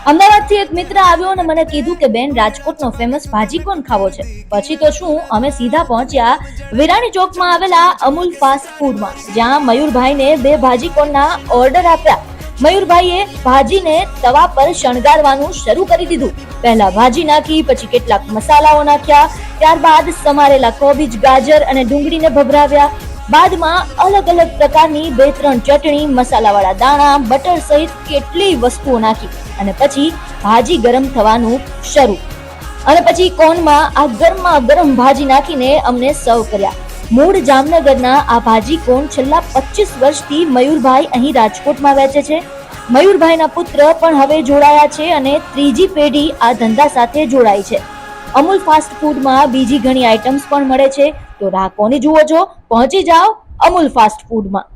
અમદાવાદથી એક મિત્ર આવ્યો અને મને કીધું કે બેન, રાજકોટનો ફેમસ ભાજી કોણ ખાવો છે. પછી તો શું, અમે સીધા પહોંચ્યા વિરાણી ચોકમાં આવેલા અમૂલ ફાસ્ટ ફૂડમાં, જ્યાં મયુરભાઈને 2 ભાજી કોણના ઓર્ડર આપ્યા. મયુરભાઈએ ભાજીને તવા પર શણગારવાનું શરૂ કરી દીધું. પહેલા ભાજી નાખી, પછી કેટલાક મસાલાઓ નાખ્યા, ત્યારબાદ સમારેલા કોબીજ, ગાજર અને ડુંગળીને ભભરાવ્યા. બાદમાં અલગ અલગ પ્રકારની 2-3 ચટણી, મસાલાવાળા દાણા, બટર સહિત કેટલી વસ્તુઓ નાખી અને પછી ભાજી ગરમ થવાનું શરૂ. અને પછી કોનમાં આ ગરમા ગરમ ભાજી નાખીને અમને સર્વ કર્યા. મૂળ જામનગરના આ ભાજી કોણ છેલ્લા 25 વર્ષથી મયુરભાઈ અહીં રાજકોટમાં વેચે છે. મયુરભાઈના પુત્ર પણ હવે જોડાયા છે અને ત્રીજી પેઢી આ ધંધા સાથે જોડાઈ છે. અમૂલ ફાસ્ટ ફૂડમાં બીજી ઘણી આઇટમ્સ પણ મળે છે. તો રાહ કોની જુઓ છો? પહોંચી જાઓ અમૂલ ફાસ્ટ ફૂડમાં.